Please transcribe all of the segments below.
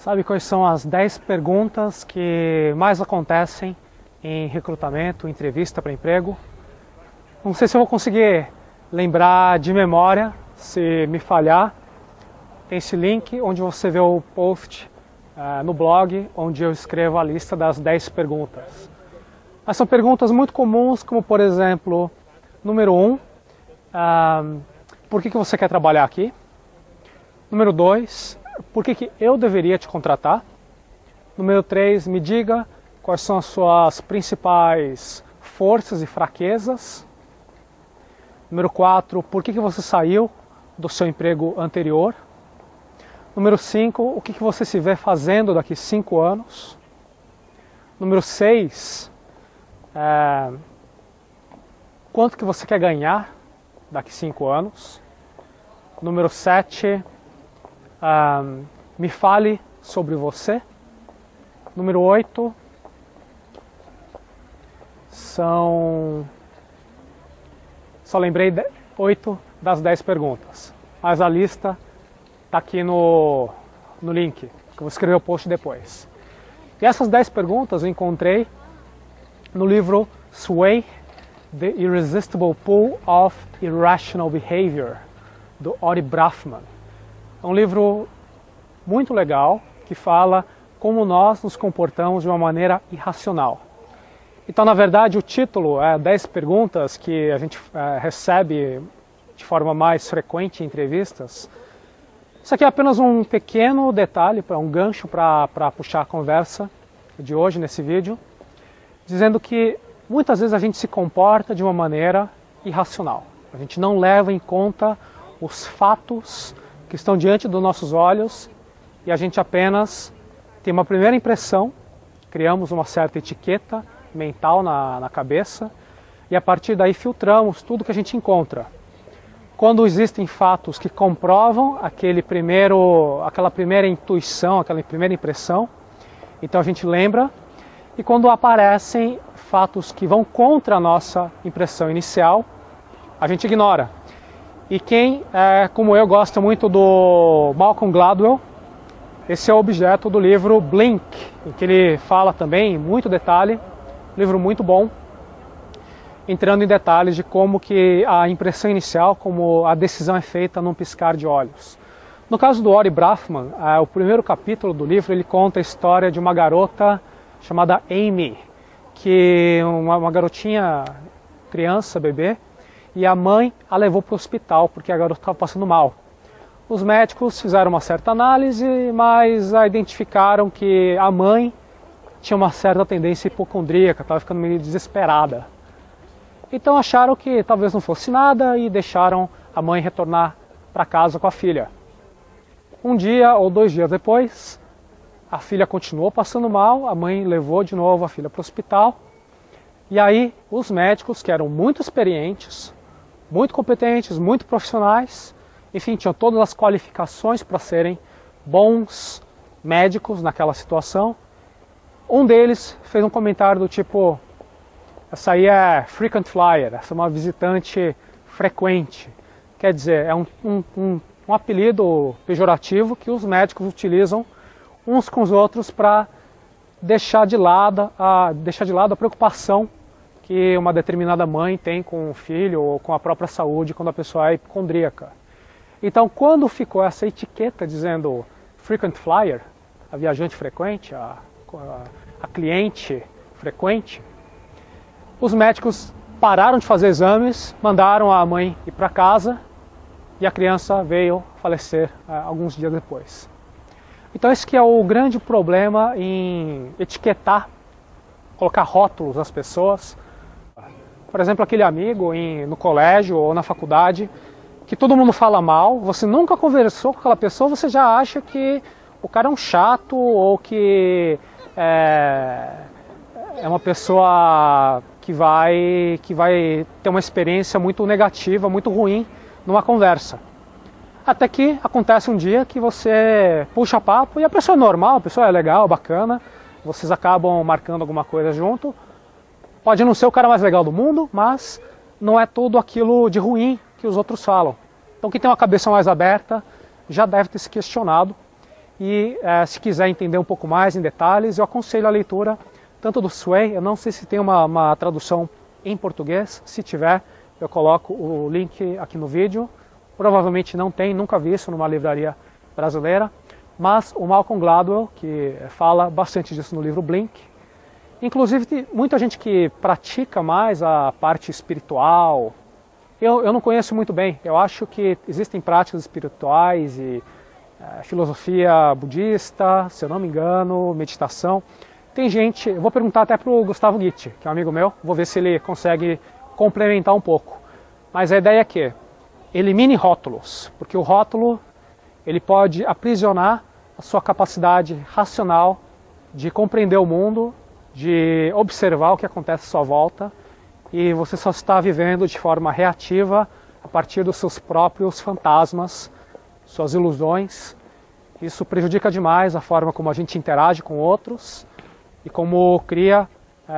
Sabe quais são as 10 perguntas que mais acontecem em recrutamento, entrevista para emprego? Não sei se eu vou conseguir lembrar de memória, se me falhar. Tem esse link onde você vê o post no blog, onde eu escrevo a lista das 10 perguntas. Mas são perguntas muito comuns, como por exemplo, número 1, por que você quer trabalhar aqui? Número 2, por que eu deveria te contratar? Número 3, me diga quais são as suas principais forças e fraquezas. Número 4, por que você saiu do seu emprego anterior? Número 5, o que você se vê fazendo daqui 5 anos? Número 6, quanto que você quer ganhar daqui 5 anos? Número 7, me fale sobre você. Número 8, só lembrei 8 das 10 perguntas, mas a lista está aqui no link, que eu vou escrever o post depois. E essas 10 perguntas eu encontrei no livro Sway, The Irresistible Pull of Irrational Behavior, do Ori Brafman. É um livro muito legal que fala como nós nos comportamos de uma maneira irracional. Então, na verdade, o título é 10 perguntas que a gente recebe de forma mais frequente em entrevistas. Isso aqui é apenas um pequeno detalhe, um gancho para puxar a conversa de hoje nesse vídeo, dizendo que muitas vezes a gente se comporta de uma maneira irracional. A gente não leva em conta os fatos que estão diante dos nossos olhos e a gente apenas tem uma primeira impressão, criamos uma certa etiqueta mental na cabeça e a partir daí filtramos tudo que a gente encontra. Quando existem fatos que comprovam aquela primeira intuição, aquela primeira impressão, então a gente lembra, e quando aparecem fatos que vão contra a nossa impressão inicial, a gente ignora. E quem, como eu, gosta muito do Malcolm Gladwell, esse é o objeto do livro Blink, em que ele fala também em muito detalhe, livro muito bom, entrando em detalhes de como que a impressão inicial, como a decisão é feita num piscar de olhos. No caso do Ori Brafman, o primeiro capítulo do livro, ele conta a história de uma garota chamada Amy, que uma garotinha, criança, bebê, e a mãe a levou para o hospital porque a garota estava passando mal. Os médicos fizeram uma certa análise, mas identificaram que a mãe tinha uma certa tendência hipocondríaca, estava ficando meio desesperada. Então acharam que talvez não fosse nada e deixaram a mãe retornar para casa com a filha. Um dia ou 2 dias depois, a filha continuou passando mal, a mãe levou de novo a filha para o hospital. E aí os médicos, que eram muito experientes, muito competentes, muito profissionais, enfim, tinham todas as qualificações para serem bons médicos naquela situação. Um deles fez um comentário do tipo: essa aí é frequent flyer, essa é uma visitante frequente. Quer dizer, é um apelido pejorativo que os médicos utilizam uns com os outros para deixar de lado a preocupação que uma determinada mãe tem com o filho ou com a própria saúde quando a pessoa é hipocondríaca. Então, quando ficou essa etiqueta dizendo frequent flyer, a viajante frequente, a cliente frequente, os médicos pararam de fazer exames, mandaram a mãe ir para casa e a criança veio falecer alguns dias depois. Então esse que é o grande problema em etiquetar, colocar rótulos nas pessoas. Por exemplo, aquele amigo no colégio ou na faculdade que todo mundo fala mal, você nunca conversou com aquela pessoa, você já acha que o cara é um chato ou que é uma pessoa que vai ter uma experiência muito negativa, muito ruim numa conversa. Até que acontece um dia que você puxa papo e a pessoa é normal, a pessoa é legal, bacana, vocês acabam marcando alguma coisa junto. Pode não ser o cara mais legal do mundo, mas não é tudo aquilo de ruim que os outros falam. Então quem tem uma cabeça mais aberta já deve ter se questionado E se quiser entender um pouco mais em detalhes, eu aconselho a leitura tanto do Sway, eu não sei se tem uma tradução em português, se tiver eu coloco o link aqui no vídeo, provavelmente não tem, nunca vi isso numa livraria brasileira, mas o Malcolm Gladwell, que fala bastante disso no livro Blink. Inclusive tem muita gente que pratica mais a parte espiritual, eu não conheço muito bem, eu acho que existem práticas espirituais e filosofia budista, se eu não me engano, meditação. Tem gente, eu vou perguntar até para o Gustavo Gitt, que é um amigo meu, vou ver se ele consegue complementar um pouco. Mas a ideia é que elimine rótulos, porque o rótulo ele pode aprisionar a sua capacidade racional de compreender o mundo, de observar o que acontece à sua volta, e você só está vivendo de forma reativa a partir dos seus próprios fantasmas, suas ilusões. Isso prejudica demais a forma como a gente interage com outros e como cria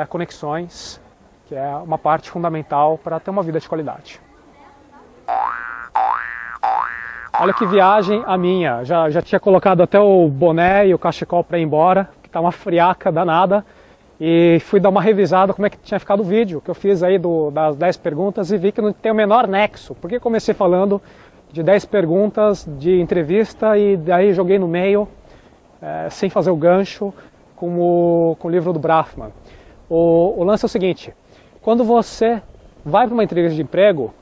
conexões, que é uma parte fundamental para ter uma vida de qualidade. Olha que viagem a minha, já tinha colocado até o boné e o cachecol para ir embora, que está uma friaca danada, e fui dar uma revisada como é que tinha ficado o vídeo que eu fiz aí das 10 perguntas e vi que não tem o menor nexo, porque comecei falando de 10 perguntas de entrevista e daí joguei no meio, sem fazer o gancho, com o livro do Brafman. O lance é o seguinte, quando você vai para uma entrevista de emprego,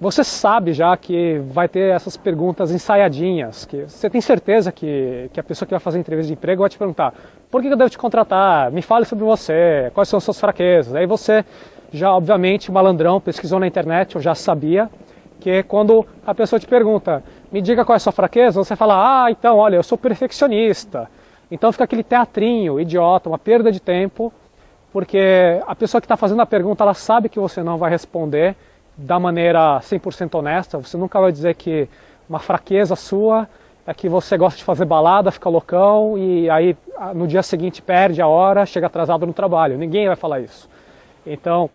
você sabe já que vai ter essas perguntas ensaiadinhas, que você tem certeza que a pessoa que vai fazer a entrevista de emprego vai te perguntar: por que eu devo te contratar? Me fale sobre você, quais são as suas fraquezas? Aí você já, obviamente, malandrão, pesquisou na internet, eu já sabia, que quando a pessoa te pergunta, me diga qual é a sua fraqueza, você fala, então, olha, eu sou perfeccionista. Então fica aquele teatrinho idiota, uma perda de tempo, porque a pessoa que está fazendo a pergunta, ela sabe que você não vai responder da maneira 100% honesta, você nunca vai dizer que uma fraqueza sua é que você gosta de fazer balada, fica loucão e aí no dia seguinte perde a hora, chega atrasado no trabalho, ninguém vai falar isso. Então,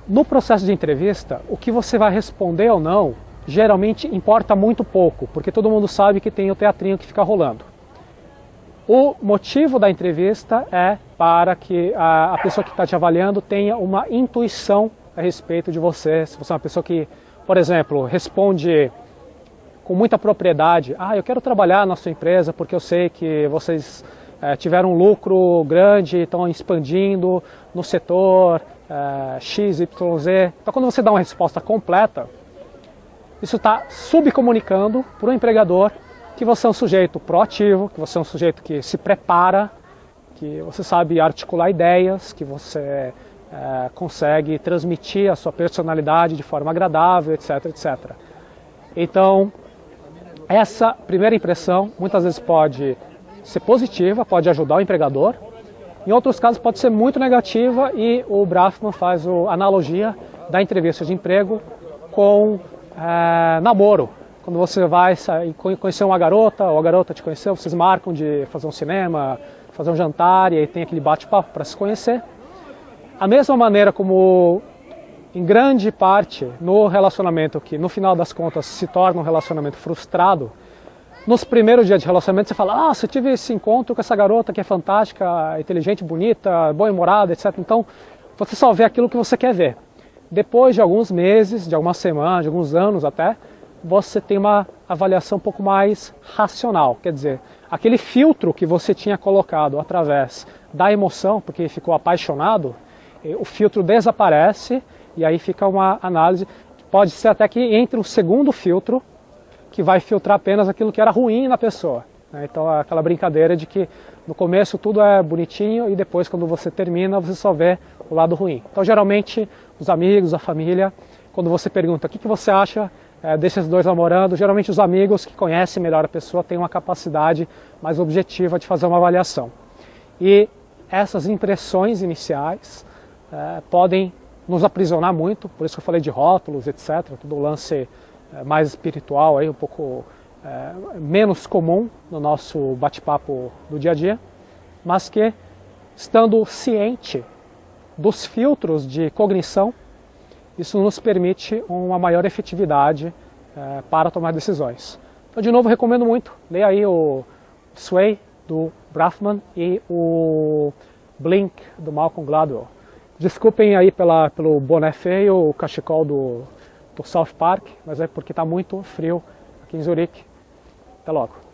no processo de entrevista, o que você vai responder ou não, geralmente importa muito pouco, porque todo mundo sabe que tem o teatrinho que fica rolando. O motivo da entrevista é para que a pessoa que está te avaliando tenha uma intuição a respeito de você. Se você é uma pessoa que, por exemplo, responde com muita propriedade, eu quero trabalhar na sua empresa porque eu sei que vocês tiveram um lucro grande, estão expandindo no setor XYZ. Então quando você dá uma resposta completa, isso está subcomunicando para o empregador que você é um sujeito proativo, que você é um sujeito que se prepara, que você sabe articular ideias, que você consegue transmitir a sua personalidade de forma agradável, etc, etc. Então, essa primeira impressão muitas vezes pode ser positiva, pode ajudar o empregador, em outros casos pode ser muito negativa e o Brafman faz a analogia da entrevista de emprego com namoro. Quando você vai conhecer uma garota, ou a garota te conheceu, vocês marcam de fazer um cinema, fazer um jantar, e aí tem aquele bate-papo para se conhecer. A mesma maneira como, em grande parte, no relacionamento que, no final das contas, se torna um relacionamento frustrado, nos primeiros dias de relacionamento você fala, eu tive esse encontro com essa garota que é fantástica, inteligente, bonita, bem-humorada, etc. Então, você só vê aquilo que você quer ver. Depois de alguns meses, de algumas semanas, de alguns anos até, você tem uma avaliação um pouco mais racional. Quer dizer, aquele filtro que você tinha colocado através da emoção, porque ficou apaixonado, o filtro desaparece e aí fica uma análise. Pode ser até que entre um segundo filtro, que vai filtrar apenas aquilo que era ruim na pessoa. Então é aquela brincadeira de que no começo tudo é bonitinho e depois quando você termina você só vê o lado ruim. Então geralmente os amigos, a família, quando você pergunta o que você acha desses dois namorando, geralmente os amigos que conhecem melhor a pessoa têm uma capacidade mais objetiva de fazer uma avaliação. E essas impressões iniciais podem nos aprisionar muito, por isso que eu falei de rótulos, etc. Todo o lance mais espiritual, aí, um pouco menos comum no nosso bate-papo do dia a dia, mas que, estando ciente dos filtros de cognição, isso nos permite uma maior efetividade para tomar decisões. Então, de novo, recomendo muito, leia aí o Sway, do Braffman, e o Blink, do Malcolm Gladwell. Desculpem aí pelo boné feio, o cachecol do South Park, mas é porque está muito frio aqui em Zurique. Até logo.